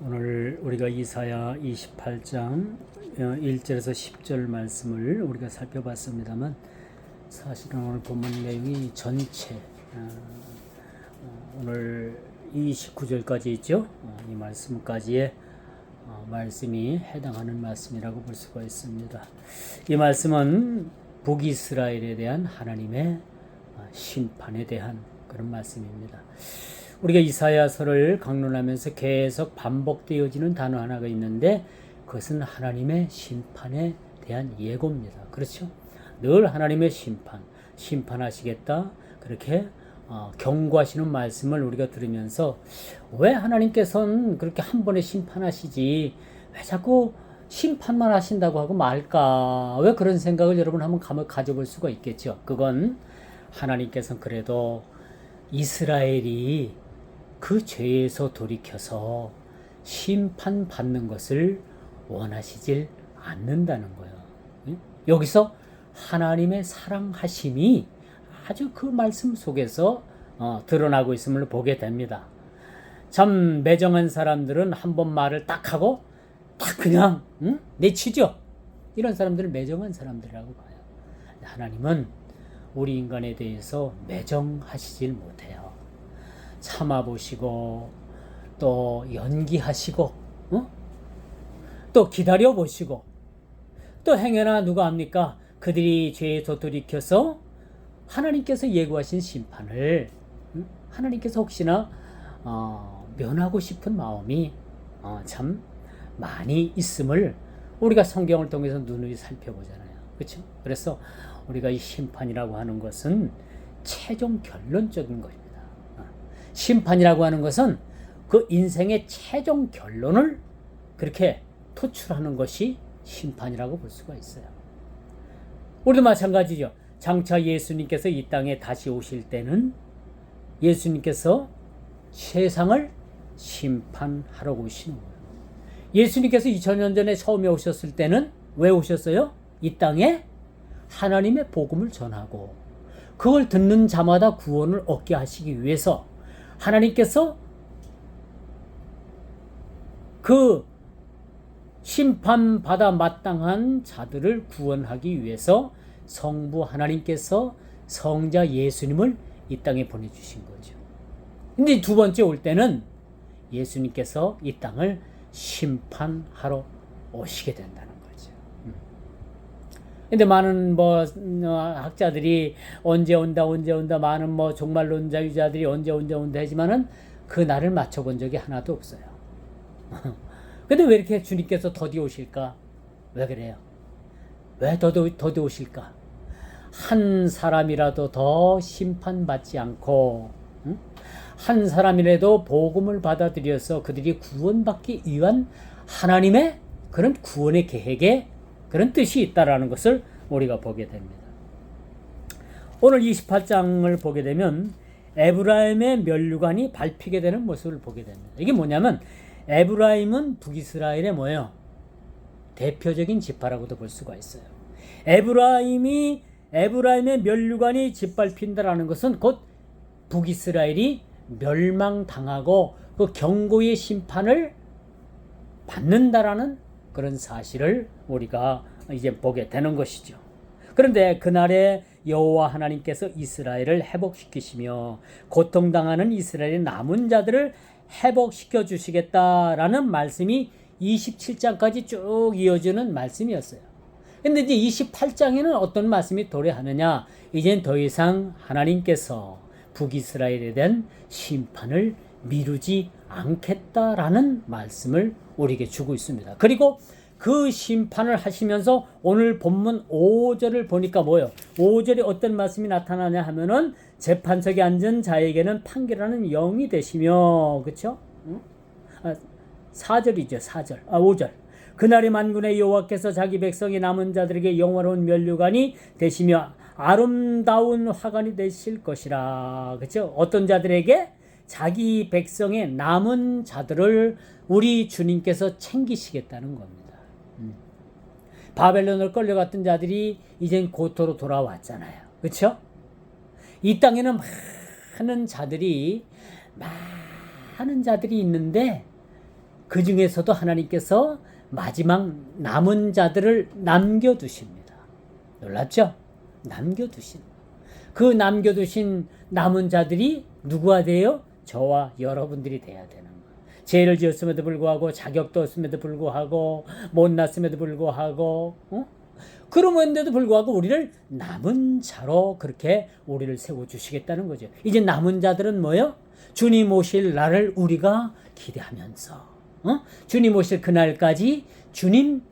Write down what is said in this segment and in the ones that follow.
오늘 우리가 이사야 28장 1절에서 10절 말씀을 우리가 살펴봤습니다만, 사실은 오늘 본문 내용이 전체 오늘 29절까지 있죠. 이 말씀까지의 말씀이 해당하는 말씀이라고 볼 수가 있습니다. 이 말씀은 북이스라엘에 대한 하나님의 심판에 대한 그런 말씀입니다. 우리가 이사야서를 강론하면서 계속 반복되어지는 단어 하나가 있는데, 그것은 하나님의 심판에 대한 예고입니다. 그렇죠? 늘 하나님의 심판하시겠다, 그렇게 경고하시는 말씀을 우리가 들으면서, 왜 하나님께서는 그렇게 한 번에 심판하시지, 왜 자꾸 심판만 하신다고 하고 말까? 왜 그런 생각을 여러분 한번 가져볼 수가 있겠죠. 그건 하나님께서는 그래도 이스라엘이 그 죄에서 돌이켜서 심판받는 것을 원하시질 않는다는 거예요. 여기서 하나님의 사랑하심이 아주 그 말씀 속에서 드러나고 있음을 보게 됩니다. 참 매정한 사람들은 한 번 말을 딱 하고 딱 그냥 내치죠. 이런 사람들을 매정한 사람들이라고 봐요. 하나님은 우리 인간에 대해서 매정하시질 못해요. 참아보시고, 또 연기하시고, 또 기다려보시고, 또 행여나 누가 합니까? 그들이 죄에서 돌이켜서 하나님께서 예고하신 심판을 하나님께서 혹시나 면하고 싶은 마음이 참 많이 있음을 우리가 성경을 통해서 누누이 살펴보잖아요. 그렇죠? 그래서 우리가 이 심판이라고 하는 것은 최종 결론적인 것입니다. 심판이라고 하는 것은 그 인생의 최종 결론을 그렇게 토출하는 것이 심판이라고 볼 수가 있어요. 우리도 마찬가지죠. 장차 예수님께서 이 땅에 다시 오실 때는 예수님께서 세상을 심판하러 오시는 거예요. 예수님께서 2000년 전에 처음에 오셨을 때는 왜 오셨어요? 이 땅에 하나님의 복음을 전하고 그걸 듣는 자마다 구원을 얻게 하시기 위해서 하나님께서 그 심판받아 마땅한 자들을 구원하기 위해서 성부 하나님께서 성자 예수님을 이 땅에 보내주신 거죠. 근데 두 번째 올 때는 예수님께서 이 땅을 심판하러 오시게 된다는 거죠. 근데 많은 학자들이 언제 온다, 많은 종말론자유자들이 언제 온다 하지만은 그 날을 맞춰본 적이 하나도 없어요. 근데 왜 이렇게 주님께서 더디 오실까? 왜 그래요? 왜 더디 오실까? 한 사람이라도 더 심판받지 않고, 한 사람이라도 복음을 받아들여서 그들이 구원받기 위한 하나님의 그런 구원의 계획에 그런 뜻이 있다라는 것을 우리가 보게 됩니다. 오늘 28장을 보게 되면 에브라임의 면류관이 밟히게 되는 모습을 보게 됩니다. 이게 뭐냐면 에브라임은 북이스라엘의 뭐예요? 대표적인 지파라고도 볼 수가 있어요. 에브라임의 면류관이 짓밟힌다라는 것은 곧 북이스라엘이 멸망당하고 그 경고의 심판을 받는다라는 그런 사실을 우리가 이제 보게 되는 것이죠. 그런데 그날에 여호와 하나님께서 이스라엘을 회복시키시며 고통당하는 이스라엘의 남은 자들을 회복시켜 주시겠다라는 말씀이 27장까지 쭉 이어지는 말씀이었어요. 근데 이제 28장에는 어떤 말씀이 도래하느냐? 이젠 더 이상 하나님께서 북이스라엘에 대한 심판을 미루지 않겠다라는 말씀을 우리에게 주고 있습니다. 그리고 그 심판을 하시면서 오늘 본문 5절을 보니까 뭐예요? 5절에 어떤 말씀이 나타나냐 하면은 재판석에 앉은 자에게는 판결하는 영이 되시며, 그렇죠? 4절이죠. 5절. 그날의 만군의 여호와께서 자기 백성의 남은 자들에게 영화로운 면류관이 되시며 아름다운 화관이 되실 것이라. 그렇죠? 어떤 자들에게? 자기 백성의 남은 자들을 우리 주님께서 챙기시겠다는 겁니다. 바벨론을 끌려갔던 자들이 이젠 고토로 돌아왔잖아요. 그렇죠? 이 땅에는 많은 자들이 있는데 그 중에서도 하나님께서 마지막 남은 자들을 남겨두십니다. 놀랍죠? 남겨두신. 그 남겨두신 남은 자들이 누구가 돼요? 저와 여러분들이 돼야 되는 거예요. 죄를 지었음에도 불구하고, 자격도 없음에도 불구하고, 못났음에도 불구하고, 그러면데도 불구하고 우리를 남은 자로 그렇게 우리를 세워주시겠다는 거죠. 이제 남은 자들은 뭐예요? 주님 오실 날을 우리가 기대하면서, 주님 오실 그날까지 주님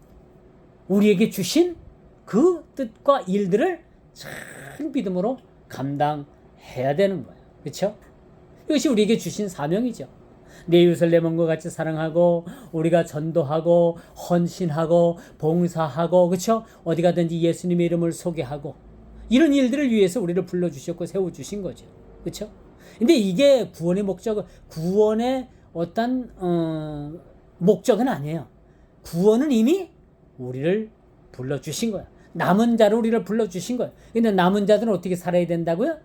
우리에게 주신 그 뜻과 일들을 참 믿음으로 감당해야 되는 거예요. 그렇죠? 이것이 우리에게 주신 사명이죠. 내 이웃을 내 몸과 같이 사랑하고, 우리가 전도하고 헌신하고 봉사하고, 그렇죠? 어디 가든지 예수님의 이름을 소개하고, 이런 일들을 위해서 우리를 불러주셨고 세워주신 거죠. 그렇죠? 근데 이게 구원의 목적은, 구원의 어떤 목적은 아니에요. 구원은 이미 우리를 불러주신 거야. 남은 자를 우리를 불러주신 거예요. 근데 남은 자들은 어떻게 살아야 된다고요?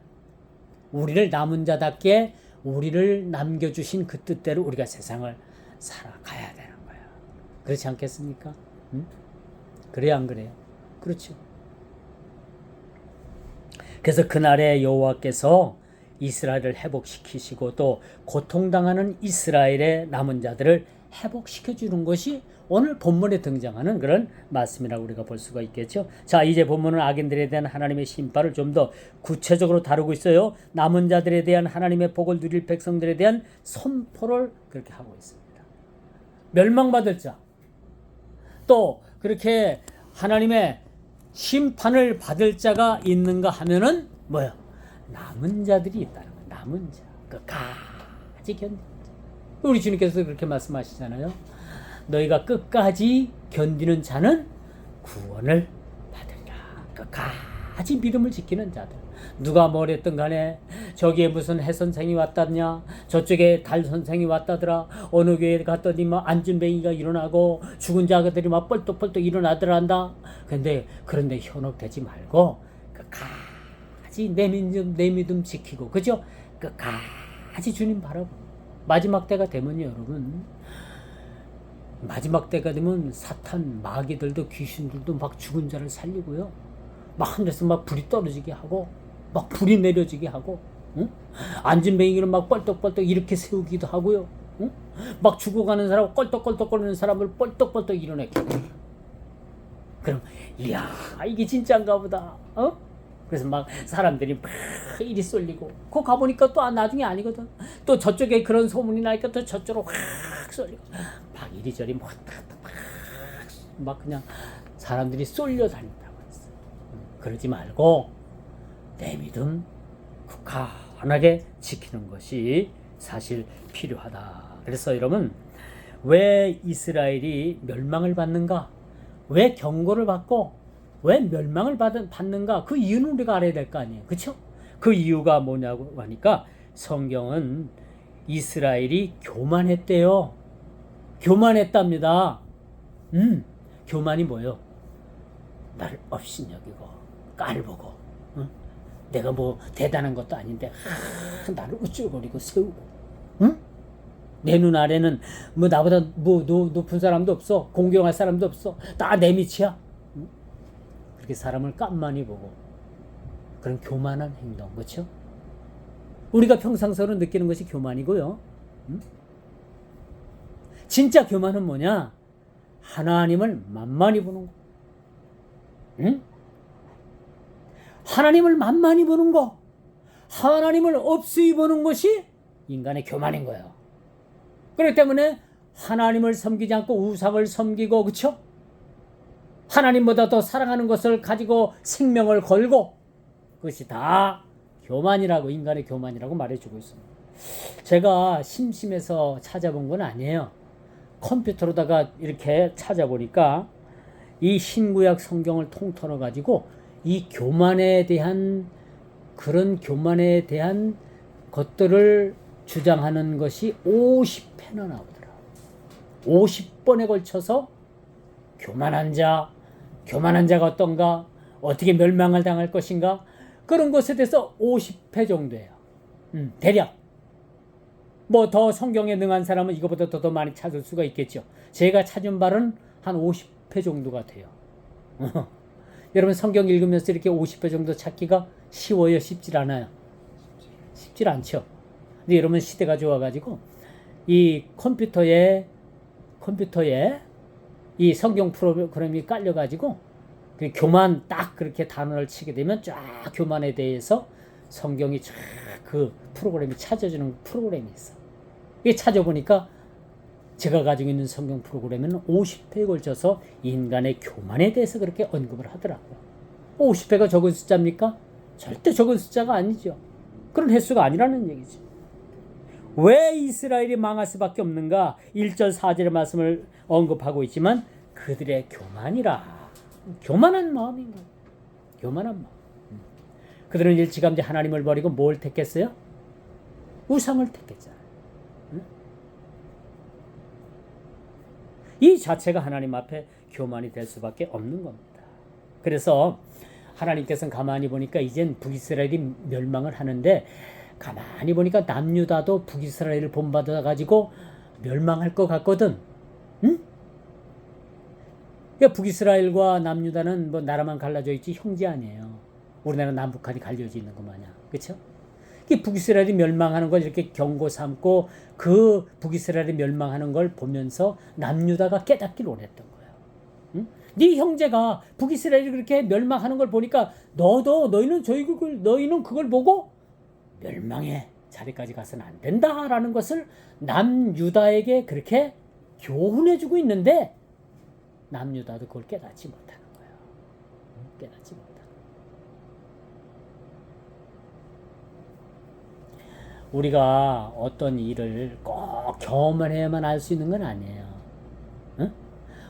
우리를 남은 자답게 우리를 남겨주신 그 뜻대로 우리가 세상을 살아가야 되는 거예요. 그렇지 않겠습니까? 응? 그래요, 안 그래요? 그렇죠. 그래서 그날에 여호와께서 이스라엘을 회복시키시고 또 고통당하는 이스라엘의 남은 자들을 회복시켜주는 것이 오늘 본문에 등장하는 그런 말씀이라고 우리가 볼 수가 있겠죠. 자, 이제 본문은 악인들에 대한 하나님의 심판을 좀 더 구체적으로 다루고 있어요. 남은 자들에 대한 하나님의 복을 누릴 백성들에 대한 선포를 그렇게 하고 있습니다. 멸망받을 자, 또 그렇게 하나님의 심판을 받을 자가 있는가 하면은 뭐예요? 남은 자들이 있다는 거예요. 남은 자, 끝까지 견디는 자. 우리 주님께서 그렇게 말씀하시잖아요. 너희가 끝까지 견디는 자는 구원을 받으리라. 끝까지 믿음을 지키는 자들. 누가 뭐랬든 간에 저기에 무슨 해선생이 왔다냐, 저쪽에 달선생이 왔다더라, 어느 교회에 갔더니 뭐 안진뱅이가 일어나고 죽은 자들이 막 뻘떡뻘떡 일어나더란다. 그런데 현혹되지 말고 끝까지 내 믿음 지키고, 그죠? 끝까지 주님 바라보고. 마지막 때가 되면요, 여러분, 마지막 때가 되면 사탄, 마귀들도 귀신들도 막 죽은 자를 살리고요, 막 하늘에서 막 불이 떨어지게 하고, 막 불이 내려지게 하고, 응? 안진뱅이를 막 뻘떡뻘떡 이렇게 세우기도 하고요, 응? 막 죽어가는 사람, 껄떡껄떡거리는 사람을 뻘떡뻘떡 일어나게 하고. 그럼 이야, 이게 진짜인가 보다. 그래서 막 사람들이 막 이리 쏠리고, 그 가보니까 또 나중에 아니거든. 또 저쪽에 그런 소문이 나니까 또 저쪽으로 확 쏠리고, 막 이리저리 막 그냥 사람들이 쏠려 다닌다고 했어. 그러지 말고 내 믿음 굳건하게 지키는 것이 사실 필요하다. 그래서 여러분, 왜 이스라엘이 멸망을 받는가? 왜 경고를 받고 왜 멸망을 받는가? 그 이유는 우리가 알아야 될 거 아니에요. 그렇죠? 그 이유가 뭐냐고 하니까 성경은 이스라엘이 교만했대요. 교만했답니다. 교만이 뭐예요? 나를 업신여기고 깔보고, 내가 뭐 대단한 것도 아닌데 나를 우쭐거리고 세우고, 내 눈 아래는 뭐 나보다 뭐 높은 사람도 없어, 공경할 사람도 없어, 다 내 밑이야. 그렇게 사람을 깐만히 보고, 그런 교만한 행동, 그렇죠? 우리가 평상시로 느끼는 것이 교만이고요. 진짜 교만은 뭐냐? 하나님을 만만히 보는 거. 하나님을 만만히 보는 거, 하나님을 업수히 보는 것이 인간의 교만인 거예요. 그렇기 때문에 하나님을 섬기지 않고 우상을 섬기고, 그렇죠? 하나님보다 더 사랑하는 것을 가지고 생명을 걸고, 그것이 다 교만이라고, 인간의 교만이라고 말해주고 있습니다. 제가 심심해서 찾아본 건 아니에요. 컴퓨터로다가 이렇게 찾아보니까 이 신구약 성경을 통틀어 가지고 이 교만에 대한, 그런 교만에 대한 것들을 주장하는 것이 50회나 나오더라. 50번에 걸쳐서 교만한 자가 어떤가, 어떻게 멸망을 당할 것인가, 그런 것에 대해서 50회 정도예요. 대략 뭐 더 성경에 능한 사람은 이거보다 더 많이 찾을 수가 있겠죠. 제가 찾은 바는 한 50회 정도가 돼요. 여러분 성경 읽으면서 이렇게 50회 정도 찾기가 쉬워요? 쉽질 않아요? 쉽질 않죠. 근데 여러분 시대가 좋아가지고 이 컴퓨터에 이 성경 프로그램이 깔려가지고 그 교만 딱 그렇게 단어를 치게 되면 쫙 교만에 대해서 성경이 쫙 그 프로그램이 찾아주는 프로그램이 있어. 이게 찾아보니까 제가 가지고 있는 성경 프로그램에는 50회에 걸쳐서 인간의 교만에 대해서 그렇게 언급을 하더라고요. 50회가 적은 숫자입니까? 절대 적은 숫자가 아니죠. 그런 횟수가 아니라는 얘기죠. 왜 이스라엘이 망할 수밖에 없는가? 1절 4절의 말씀을 언급하고 있지만 그들의 교만이라. 교만한 마음인 거예요. 교만한 마음. 그들은 일찌감치 하나님을 버리고 뭘 택했어요? 우상을 택했잖아요. 이 자체가 하나님 앞에 교만이 될 수밖에 없는 겁니다. 그래서 하나님께서는 가만히 보니까 이젠 북이스라엘이 멸망을 하는데 가만히 보니까 남유다도 북이스라엘을 본받아 가지고 멸망할 것 같거든. 응? 그러니까 북이스라엘과 남유다는 뭐 나라만 갈라져 있지 형제 아니에요. 우리나라 남북한이 갈려져 있는 것 마냥. 그렇죠? 북이스라엘이 멸망하는 걸 이렇게 경고 삼고 그 북이스라엘이 멸망하는 걸 보면서 남유다가 깨닫기를 원했던 거예요. 응? 네 형제가 북이스라엘이 그렇게 멸망하는 걸 보니까 너희는 그걸 보고 멸망의 자리까지 가서는 안 된다라는 것을 남유다에게 그렇게 교훈해주고 있는데 남유다도 그걸 깨닫지 못하는 거예요. 깨닫지 못하는. 우리가 어떤 일을 꼭 경험을 해야만 알 수 있는 건 아니에요. 응?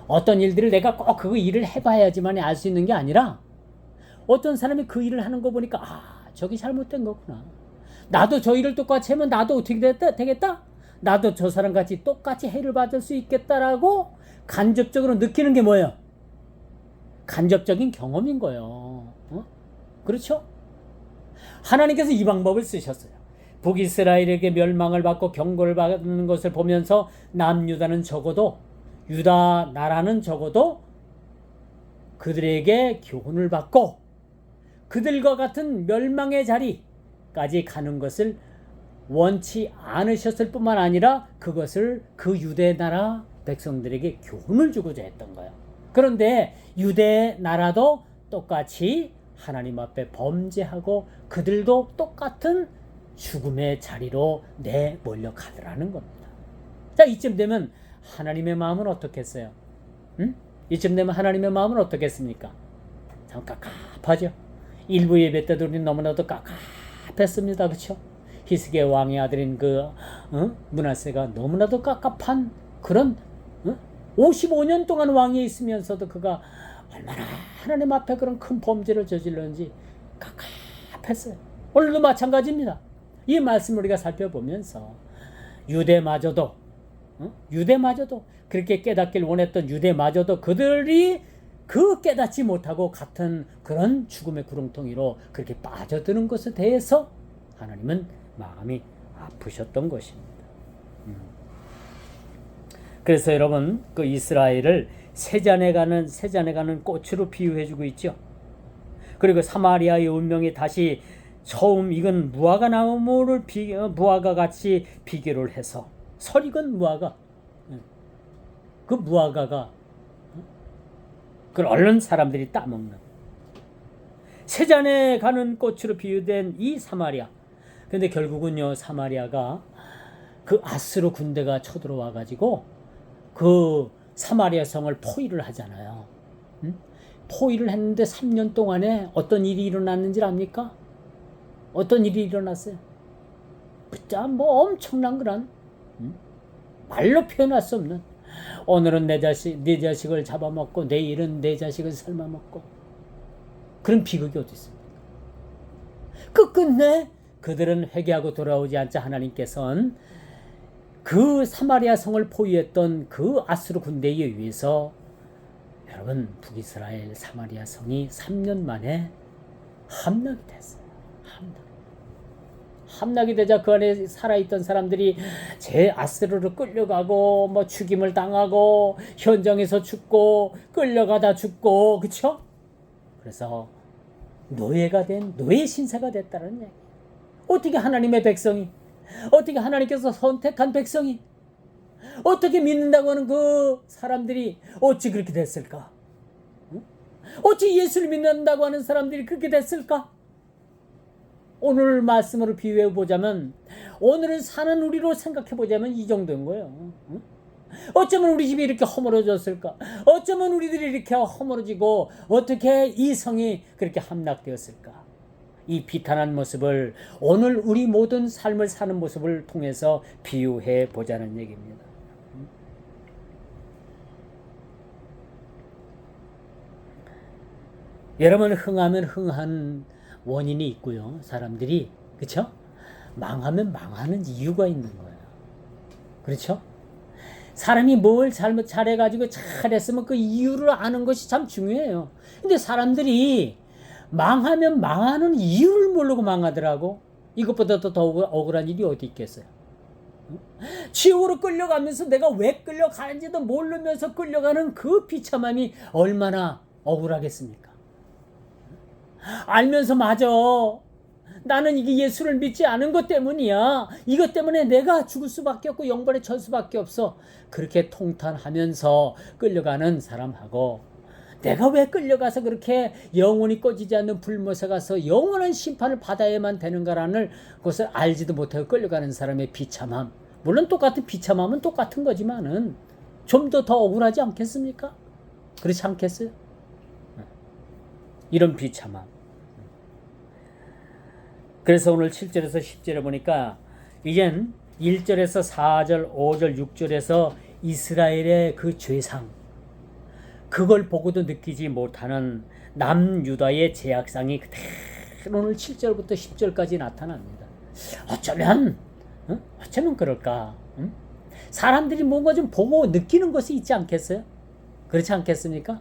어떤 일들을 내가 꼭 그 일을 해봐야지만 알 수 있는 게 아니라 어떤 사람이 그 일을 하는 거 보니까 저기 잘못된 거구나. 나도 저 일을 똑같이 하면 나도 어떻게 되겠다? 나도 저 사람 같이 똑같이 해를 받을 수 있겠다라고 간접적으로 느끼는 게 뭐예요? 간접적인 경험인 거예요. 그렇죠? 하나님께서 이 방법을 쓰셨어요. 북이스라엘에게 멸망을 받고 경고를 받는 것을 보면서 남유다는 적어도 유다 나라는 적어도 그들에게 교훈을 받고 그들과 같은 멸망의 자리까지 가는 것을 원치 않으셨을 뿐만 아니라 그것을 그 유대 나라 백성들에게 교훈을 주고자 했던 거예요. 그런데 유대 나라도 똑같이 하나님 앞에 범죄하고 그들도 똑같은 죽음의 자리로 내몰려 가더라는 겁니다. 자, 이쯤 되면 하나님의 마음은 어떻겠어요? 응? 이쯤 되면 하나님의 마음은 어떻겠습니까? 참 깝깝하죠. 일부 예배 때도 우리 너무나도 깝깝했습니다. 그렇죠? 히스기야 왕의 아들인 므낫세가 너무나도 깝깝한 그런 55년 동안 왕이 있으면서도 그가 얼마나 하나님 앞에 그런 큰 범죄를 저질렀는지 깝깝했어요. 오늘도 마찬가지입니다. 이 말씀을 우리가 살펴보면서 유대마저도 그렇게 깨닫길 원했던 유대마저도 그들이 그 깨닫지 못하고 같은 그런 죽음의 구렁텅이로 그렇게 빠져드는 것에 대해서 하나님은 마음이 아프셨던 것입니다. 그래서 여러분 그 이스라엘을 세잔에 가는 꽃으로 비유해주고 있죠. 그리고 사마리아의 운명이 다시 처음 익은 무화과 나무를 무화과 같이 비교를 해서 설익은 무화과 그 무화과가 그걸 얼른 사람들이 따먹는 세잔에 가는 꽃으로 비유된 이 사마리아. 근데 결국은요 사마리아가 그 아수르 군대가 쳐들어와 가지고 그 사마리아 성을 포위를 하잖아요. 포위를 했는데 3년 동안에 어떤 일이 일어났는지 압니까? 어떤 일이 일어났어요? 진짜 뭐 엄청난 그런 말로 표현할 수 없는 오늘은 네 자식을 잡아먹고 내일은 내 자식을 삶아먹고 그런 비극이 어디 있습니까? 끝끝내 그들은 회개하고 돌아오지 않자 하나님께서는 그 사마리아 성을 포위했던 그 아수르 군대에 의해서 여러분 북이스라엘 사마리아 성이 3년 만에 함락이 됐어요. 함락이 되자 그 안에 살아있던 사람들이 제 아스르로 끌려가고 뭐 죽임을 당하고 현장에서 죽고 끌려가다 죽고 그쵸? 그래서 노예가 된 노예 신세가 됐다는 얘기. 어떻게 하나님의 백성이 어떻게 하나님께서 선택한 백성이 어떻게 믿는다고 하는 그 사람들이 어찌 그렇게 됐을까? 어찌 예수를 믿는다고 하는 사람들이 그렇게 됐을까? 오늘 말씀으로 비유해 보자면 오늘은 사는 우리로 생각해 보자면 이 정도인 거예요. 어쩌면 우리 집이 이렇게 허물어졌을까? 어쩌면 우리들이 이렇게 허물어지고 어떻게 이 성이 그렇게 함락되었을까? 이 비탄한 모습을 오늘 우리 모든 삶을 사는 모습을 통해서 비유해 보자는 얘기입니다. 여러분 흥하면 흥한 원인이 있고요. 사람들이 그렇죠? 망하면 망하는 이유가 있는 거예요. 그렇죠? 사람이 뭘 잘해가지고 잘했으면 그 이유를 아는 것이 참 중요해요. 근데 사람들이 망하면 망하는 이유를 모르고 망하더라고. 이것보다 더 억울한 일이 어디 있겠어요? 지옥으로 끌려가면서 내가 왜 끌려가는지도 모르면서 끌려가는 그 비참함이 얼마나 억울하겠습니까? 알면서 맞아. 나는 이게 예수를 믿지 않은 것 때문이야. 이것 때문에 내가 죽을 수밖에 없고 영벌에 절 수밖에 없어. 그렇게 통탄하면서 끌려가는 사람하고 내가 왜 끌려가서 그렇게 영원히 꺼지지 않는 불못에 가서 영원한 심판을 받아야만 되는가라는 것을 알지도 못하고 끌려가는 사람의 비참함. 물론 똑같은 비참함은 똑같은 거지만은 좀 더 억울하지 않겠습니까? 그렇지 않겠어요? 이런 비참함. 그래서 오늘 7절에서 10절에 보니까 이젠 1절에서 4절, 5절, 6절에서 이스라엘의 그 죄상 그걸 보고도 느끼지 못하는 남유다의 죄악상이 그대로 오늘 7절부터 10절까지 나타납니다. 어쩌면 그럴까? 사람들이 뭔가 좀 보고 느끼는 것이 있지 않겠어요? 그렇지 않겠습니까?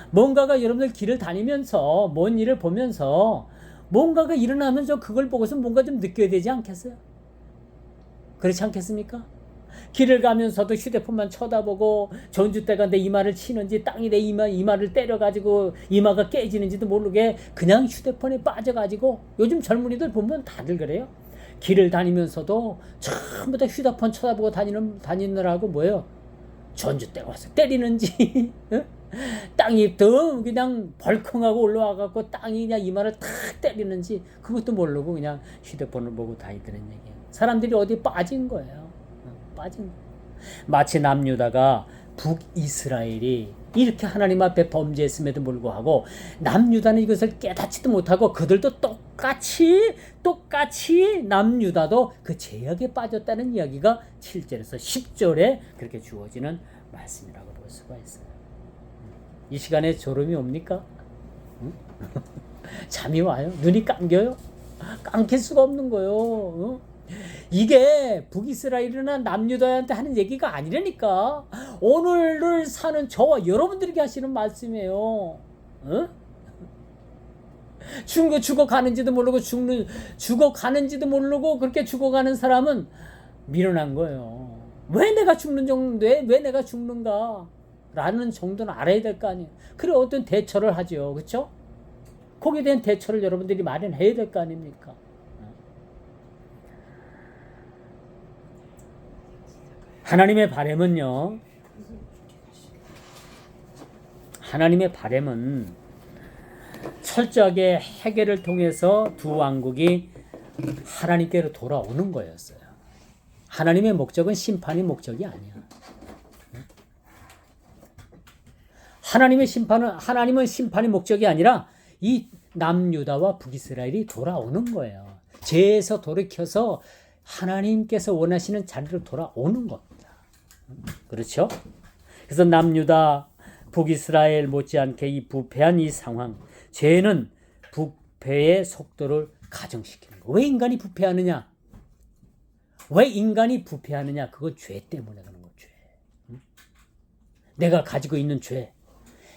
뭔가가 여러분들 길을 다니면서 뭔 일을 보면서 뭔가가 일어나면서 그걸 보고서 뭔가 좀 느껴야 되지 않겠어요? 그렇지 않겠습니까? 길을 가면서도 휴대폰만 쳐다보고 전주대가 내 이마를 치는지 땅이 내 이마를 때려가지고 이마가 깨지는지도 모르게 그냥 휴대폰에 빠져가지고 요즘 젊은이들 보면 다들 그래요. 길을 다니면서도 전부 다 휴대폰 쳐다보고 다니느라고 뭐예요? 전주대가 와서 때리는지 땅이 더 그냥 벌컹하고 올라와갖고 땅이 그냥 이마를 탁 때리는지 그것도 모르고 그냥 휴대폰을 보고 다니더는 얘기예요. 사람들이 어디 빠진 거예요. 빠진 거예요. 마치 남유다가 북이스라엘이 이렇게 하나님 앞에 범죄했음에도 불구하고 남유다는 이것을 깨닫지도 못하고 그들도 똑같이 남유다도 그 죄악에 빠졌다는 이야기가 7절에서 10절에 그렇게 주어지는 말씀이라고 볼 수가 있어요. 이 시간에 졸음이 옵니까? 잠이 와요? 눈이 감겨요? 감길 수가 없는 거예요. 이게 북이스라엘이나 남유다한테 하는 얘기가 아니라니까. 오늘을 사는 저와 여러분들에게 하시는 말씀이에요. 죽어가는지도 모르고 죽어가는지도 모르고 그렇게 죽어가는 사람은 미련한 거예요. 왜 내가 죽는 정도에 왜 내가 죽는가? 라는 정도는 알아야 될 거 아니에요. 그래 어떤 대처를 하죠. 그렇죠? 거기에 대한 대처를 여러분들이 마련해야 될 거 아닙니까? 하나님의 바람은요. 하나님의 바람은 철저하게 해결을 통해서 두 왕국이 하나님께로 돌아오는 거였어요. 하나님의 목적은 심판이 목적이 아니야. 하나님은 심판이 목적이 아니라 이 남유다와 북이스라엘이 돌아오는 거예요. 죄에서 돌이켜서 하나님께서 원하시는 자리로 돌아오는 겁니다. 그렇죠? 그래서 남유다, 북이스라엘 못지않게 이 부패한 이 상황, 죄는 부패의 속도를 가정시키는 거예요. 왜 인간이 부패하느냐? 그건 죄 때문에 그런 거예요. 죄. 내가 가지고 있는 죄,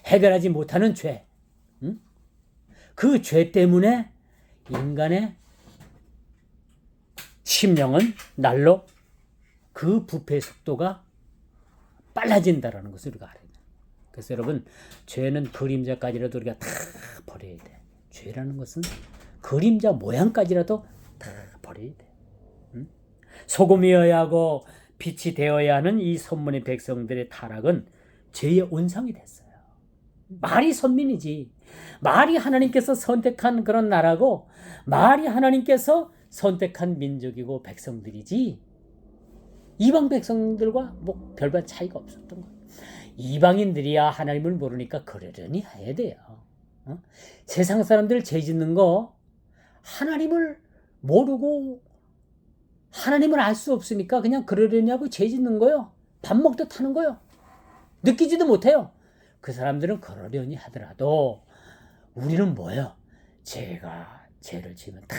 해결하지 못하는 죄, 그 죄 때문에 인간의 심령은 날로 그 부패의 속도가 빨라진다라는 것을 우리가 알아야 돼요. 그래서 여러분, 죄는 그림자까지라도 우리가 다 버려야 돼. 죄라는 것은 그림자 모양까지라도 다 버려야 돼. 응? 소금이어야 하고 빛이 되어야 하는 이 선문의 백성들의 타락은 죄의 온상이 됐어요. 말이 선민이지. 말이 하나님께서 선택한 그런 나라고, 말이 하나님께서 선택한 민족이고 백성들이지, 이방 백성들과 뭐 별반 차이가 없었던 거예요. 이방인들이야 하나님을 모르니까 그러려니 해야 돼요. 세상 사람들 죄 짓는 거 하나님을 모르고 하나님을 알 수 없으니까 그냥 그러려니 하고 죄 짓는 거요. 밥 먹듯 하는 거요. 느끼지도 못해요. 그 사람들은 그러려니 하더라도 우리는 뭐예요? 죄를 지으면 다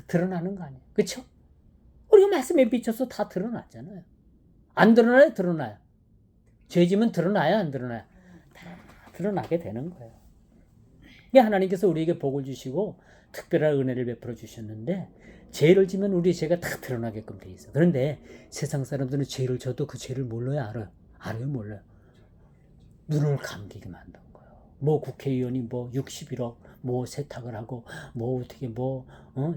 드러나는 거 아니에요. 그렇죠? 우리가 말씀에 비춰서 다 드러났잖아요. 안 드러나요? 드러나요. 죄 지으면 드러나요? 안 드러나요? 다 드러나게 되는 거예요. 이게 하나님께서 우리에게 복을 주시고 특별한 은혜를 베풀어 주셨는데, 죄를 지면 우리 죄가 다 드러나게끔 돼 있어. 그런데 세상 사람들은 죄를 져도 그 죄를 몰라요? 알아요? 알아요? 몰라요? 눈을 감기게 만든 거예요. 뭐 국회의원이 뭐 61억 뭐 세탁을 하고 뭐 어떻게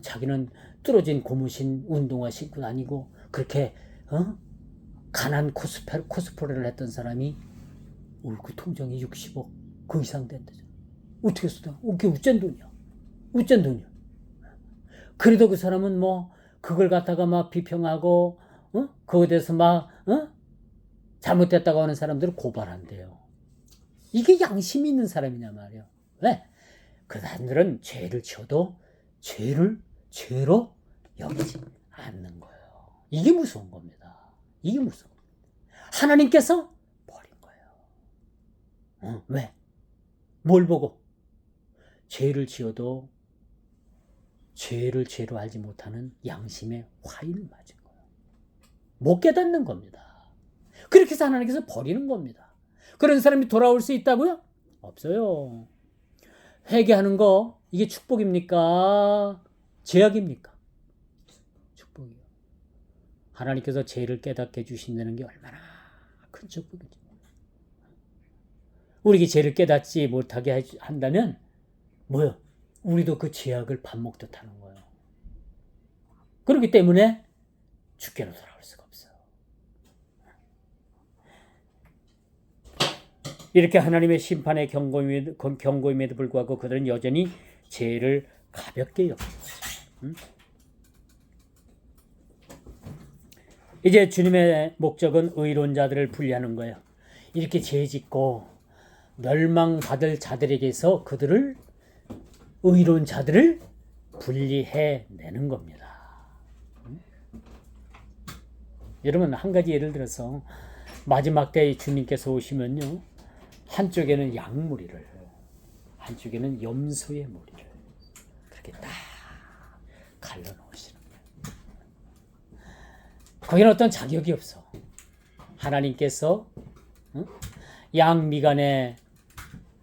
자기는 뚫어진 고무신 운동화 신고 다니고 그렇게 가난 코스프레를 했던 사람이 그 통장이 60억 그 이상 된다죠. 어떻게 했어? 그게 우짠 돈이야. 우짠 돈이야. 그래도 그 사람은 뭐 그걸 갖다가 막 비평하고 그거에 대해서 막 잘못됐다고 하는 사람들을 고발한대요. 이게 양심이 있는 사람이냐 말이야. 왜? 그 사람들은 죄를 지어도 죄를 죄로 여기지 않는 거예요. 이게 무서운 겁니다. 이게 무서워. 하나님께서 버린 거예요. 왜? 뭘 보고? 죄를 지어도 죄를 죄로 알지 못하는 양심의 화인을 맞은 거예요. 못 깨닫는 겁니다. 그렇게 해서 하나님께서 버리는 겁니다. 그런 사람이 돌아올 수 있다고요? 없어요. 회개하는 거 이게 축복입니까? 죄악입니까? 축복이요. 하나님께서 죄를 깨닫게 해주신다는 게 얼마나 큰 축복이죠. 우리에게 죄를 깨닫지 못하게 한다면 뭐요? 우리도 그 죄악을 밥 먹듯 하는 거예요. 그렇기 때문에 주께로 돌아올 수가 없어요. 이렇게 하나님의 심판의 경고임에도 불구하고 그들은 여전히 죄를 가볍게 여기는 거죠. 이제 주님의 목적은 의로운 자들을 분리하는 거예요. 이렇게 죄 짓고 멸망받을 자들에게서 그들을 의로운 자들을 분리해 내는 겁니다. 여러분, 한 가지 예를 들어서 마지막 때 주님께서 오시면요, 한쪽에는 양무리를, 한쪽에는 염소의 무리를 그렇게 딱 갈라놓으시는 거예요. 거기는 어떤 자격이 없어. 하나님께서 양미간에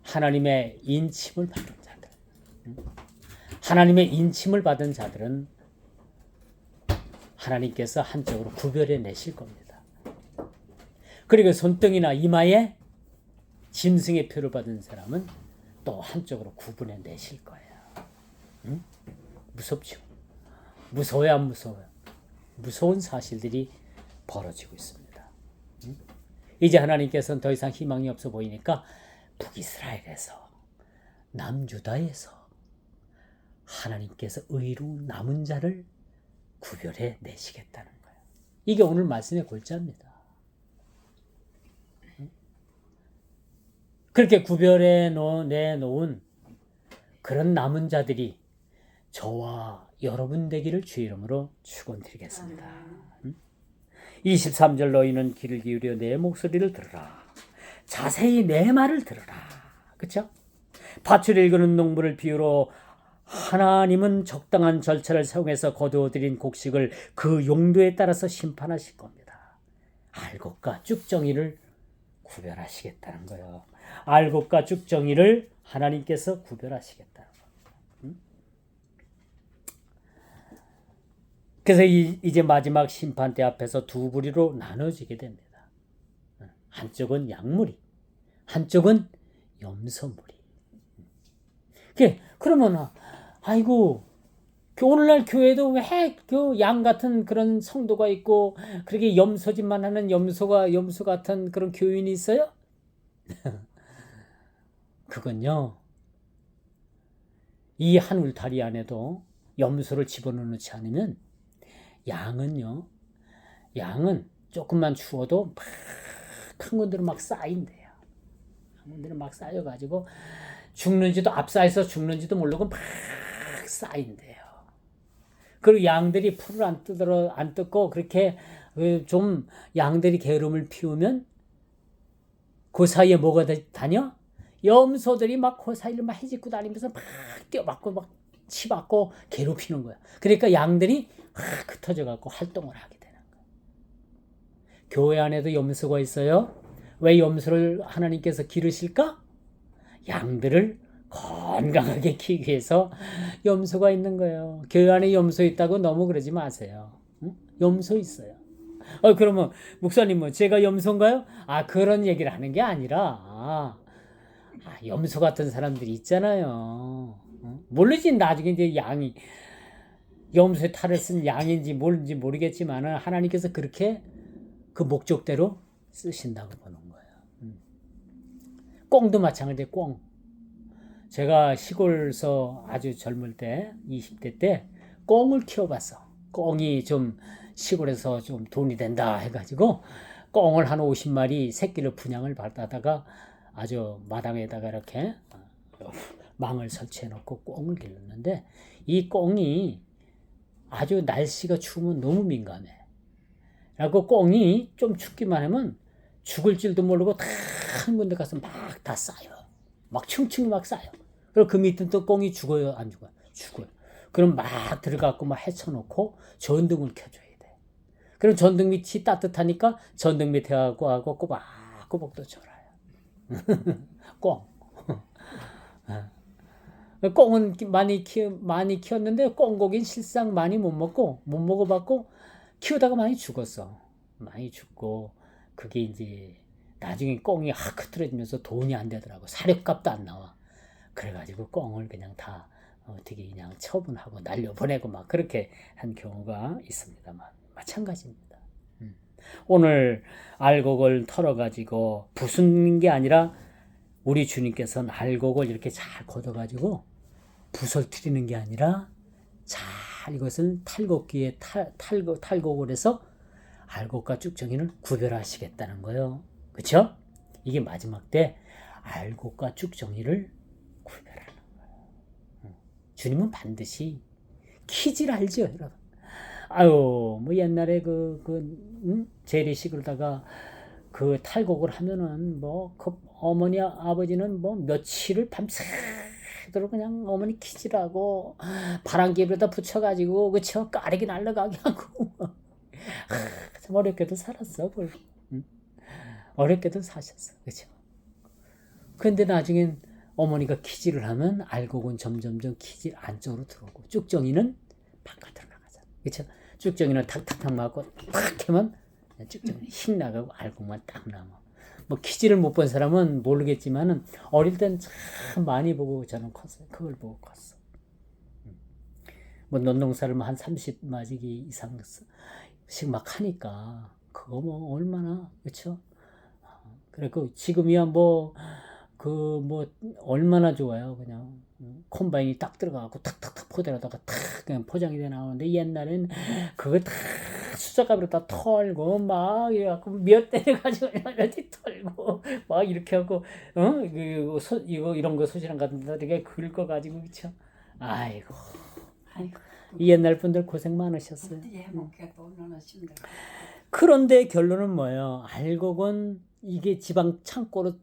하나님의 인침을 받은 자들, 하나님의 인침을 받은 자들은 하나님께서 한쪽으로 구별해 내실 겁니다. 그리고 손등이나 이마에 짐승의 표를 받은 사람은 또 한쪽으로 구분해 내실 거예요. 무섭죠? 무서워요, 안 무서워요? 무서운 사실들이 벌어지고 있습니다. 이제 하나님께서는 더 이상 희망이 없어 보이니까 북이스라엘에서, 남유다에서 하나님께서 의로운 남은 자를 구별해 내시겠다는 거예요. 이게 오늘 말씀의 골자입니다. 그렇게 구별해 내놓은 그런 남은 자들이 저와 여러분 되기를 주의 이름으로 축원드리겠습니다. 23절 너희는 귀를 기울여 내 목소리를 들으라. 자세히 내 말을 들으라. 그렇죠? 밭을 일구는 농부를 비유로 하나님은 적당한 절차를 사용해서 거두어들인 곡식을 그 용도에 따라서 심판하실 겁니다. 알곡과 쭉정이를 구별하시겠다는 거예요. 알곡과 쭉정이를 하나님께서 구별하시겠다는 겁니다. 그래서 이제 마지막 심판대 앞에서 두 부리로 나눠지게 됩니다. 한쪽은 양무리, 한쪽은 염소무리. 그러면 아이고 오늘날 교회도 왜 그 양 같은 그런 성도가 있고 그렇게 염소짓만 하는 염소 같은 그런 교인이 있어요? 그건요, 이 한 울타리 안에도 염소를 집어넣지 않으면 양은 조금만 추워도 막 한 군데로 막 쌓인대요. 한 군데로 막 쌓여가지고 앞사에서 죽는지도 모르고 막 쌓인대요. 그리고 양들이 풀을 안 뜯고 그렇게 좀 양들이 게으름을 피우면 그 사이에 뭐가 다녀? 염소들이 막 그 사이를 막 헤집고 다니면서 막 뛰어맞고 막 치받고 괴롭히는 거야. 그러니까 양들이 막 흩어져 갖고 활동을 하게 되는 거야. 교회 안에도 염소가 있어요. 왜 염소를 하나님께서 기르실까? 양들을 건강하게 키우기 위해서 염소가 있는 거예요. 교회 안에 염소 있다고 너무 그러지 마세요. 응? 염소 있어요. 그러면 목사님은 제가 염소인가요? 그런 얘기를 하는 게 아니라 염소 같은 사람들이 있잖아요. 모르지 나중에 이제 양이 염소의 탈을 쓴 양인지 뭔지 모르겠지만 하나님께서 그렇게 그 목적대로 쓰신다고 보는 거예요. 꽁도 마찬가지예요. 꽁. 제가 시골에서 아주 젊을 때 20대 때 꽁을 키워봤어. 꽁이 좀 시골에서 좀 돈이 된다 해가지고 꽁을 한 50마리 새끼를 분양을 받다가 아주 마당에다가 이렇게 망을 설치해 놓고 꽁을 길렀는데 이 꽁이 아주 날씨가 추우면 너무 민감해. 그래서 꽁이 좀 춥기만 하면 죽을 줄도 모르고 다 한 군데 가서 막 다 쌓여. 막 층층이 막 쌓여. 그리고 그 밑에 또 꽁이 죽어요? 안 죽어요? 죽어요. 그럼 막 들어가고 막 헤쳐놓고 전등을 켜줘야 돼. 그럼 전등 밑이 따뜻하니까 전등 밑에 하고 꼬박꼬박 또 졸아요. 꽁. 꽁은 많이 키웠는데 꽁고기는 실상 많이 못 먹어봤고 키우다가 많이 죽었어. 많이 죽고 그게 이제 나중에 꽁이 확 흐트러지면서 돈이 안 되더라고. 사료값도 안 나와. 그래가지고 꽁을 그냥 다 어떻게 그냥 처분하고 날려보내고 막 그렇게 한 경우가 있습니다만 마찬가지입니다. 오늘 알곡을 털어가지고 부수는 게 아니라 우리 주님께서는 알곡을 이렇게 잘 걷어가지고 부설뜨리는 게 아니라 잘 이것을 탈곡기에 탈곡을 해서 알곡과 쭉정이를 구별하시겠다는 거예요. 그렇죠? 이게 마지막 때 알곡과 쭉정이를 구별하는 거예요. 주님은 반드시 키질 알죠, 여러분? 뭐 옛날에 재래식으로다가 그 탈곡을 하면은 그 어머니 아버지는 며칠을 밤새도록 그냥 어머니 키질하고 바람개비에다 붙여가지고 그쵸 까르기 날라가게 하고 참 어렵게도 살았어. 어렵게도 사셨어. 그쵸? 근데 나중엔 어머니가 키질을 하면 알곡은 점점점 키질 안쪽으로 들어오고 쭉정이는 바깥으로 나가잖아. 그쵸? 쭉정이는 탁탁탁 맞고 탁 하면 쭉정이 휙 나가고 알곡만 딱 남아. 키질을 못 본 사람은 모르겠지만은 어릴 땐 참 많이 보고 저는 컸어요. 그걸 보고 컸어. 논농사를 한 30마지기 이상씩 막 하니까 그거 얼마나 그쵸? 그래고 지금이야 얼마나 좋아요. 그냥 콤바인이 딱 들어가고 탁탁탁 포대로다가 탁 그냥 포장이 돼 나오는데 옛날엔 그거 다 수작가비로 다 털고 막 이래갖고 몇 대가지고 이렇게 털고 막 이렇게 하고 이런 거 소시랑 같은 데 되게 긁어가지고 그쵸? 아이고 이 옛날 분들 고생 많으셨어요. 그런데 결론은 뭐예요? 알곡은 이게 지방 창고로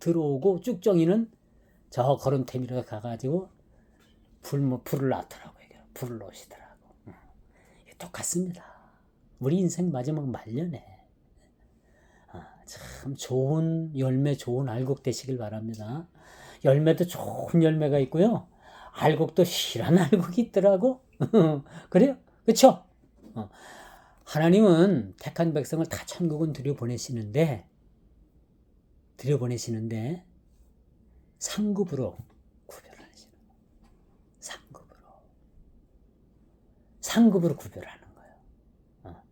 들어오고 쭉정이는 저 거름태미로 가가지고 불을 놨더라고요. 불을 놓으시더라고. 똑같습니다. 우리 인생 마지막 말년에 참 좋은 열매, 좋은 알곡 되시길 바랍니다. 열매도 좋은 열매가 있고요. 알곡도 실한 알곡이 있더라고. 그래요? 그쵸? 하나님은 택한 백성을 다 천국은 들여보내시는데 상급으로 구별하시는 거예요. 상급으로 구별하는 거예요.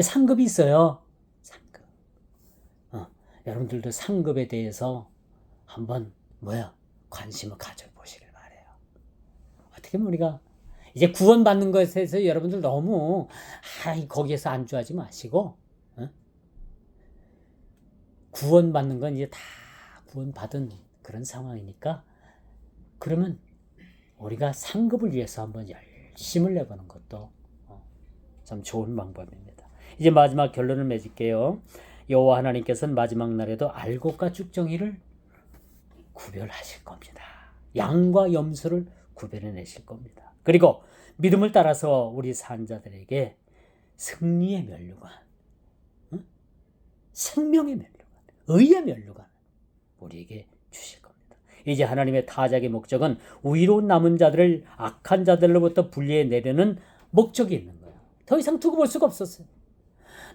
상급이 있어요. 상급. 여러분들도 상급에 대해서 한번 관심을 가져보시길 바래요. 어떻게 보면 우리가 이제 구원받는 것에 대해서 여러분들 너무 거기에서 안주하지 마시고, 구원받는 건 이제 다 구원받은 그런 상황이니까, 그러면 우리가 상급을 위해서 한번 열심을 내보는 것도 참 좋은 방법입니다. 이제 마지막 결론을 맺을게요. 여호와 하나님께서는 마지막 날에도 알곡과 쭉정이를 구별하실 겁니다. 양과 염소를 구별해내실 겁니다. 그리고 믿음을 따라서 우리 산자들에게 승리의 면류관, 생명의 면류관, 의의 면류관 우리에게 주실 겁니다. 이제 하나님의 타작의 목적은 의로운 남은 자들을 악한 자들로부터 분리해내려는 목적이 있는 거예요. 더 이상 두고 볼 수가 없었어요.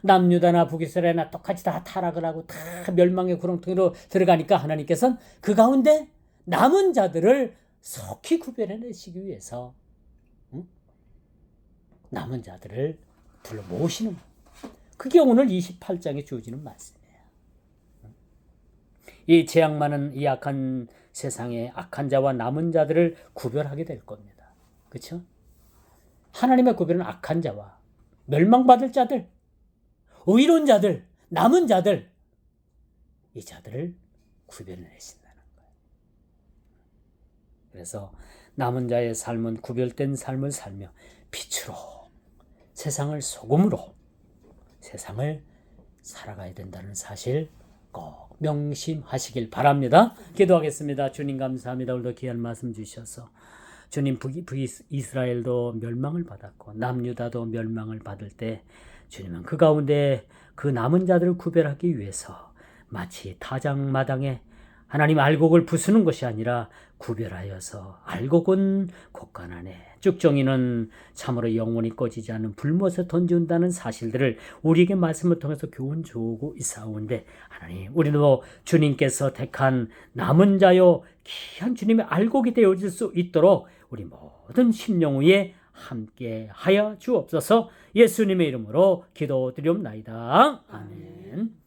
남유다나 북이스라엘이나 똑같이 다 타락을 하고 다 멸망의 구렁텅이로 들어가니까 하나님께서는 그 가운데 남은 자들을 속히 구별해내시기 위해서 남은 자들을 불러 모으시는 거예요. 그게 오늘 28장에 주어지는 말씀이에요. 이 재앙 많은 이 악한 세상에 악한 자와 남은 자들을 구별하게 될 겁니다. 그렇죠? 하나님의 구별은 악한 자와 멸망받을 자들, 의로운 자들, 남은 자들, 이 자들을 구별해내신다는 거예요. 그래서 남은 자의 삶은 구별된 삶을 살며 빛으로, 세상을 소금으로 세상을 살아가야 된다는 사실 꼭 명심하시길 바랍니다. 기도하겠습니다. 주님 감사합니다. 오늘도 귀한 말씀 주셔서 주님, 북이스라엘도 멸망을 받았고 남유다도 멸망을 받을 때 주님은 그 가운데 그 남은 자들을 구별하기 위해서 마치 타작마당에 하나님 알곡을 부수는 것이 아니라 구별하여서 알곡은 곳간 안에, 쭉정이는 참으로 영원히 꺼지지 않는 불못에 던지운다는 사실들을 우리에게 말씀을 통해서 교훈 주고 있사오는데, 하나님, 우리도 주님께서 택한 남은 자요 귀한 주님의 알곡이 되어질 수 있도록 우리 모든 심령 위에 함께 하여 주옵소서. 예수님의 이름으로 기도드리옵나이다. 아멘.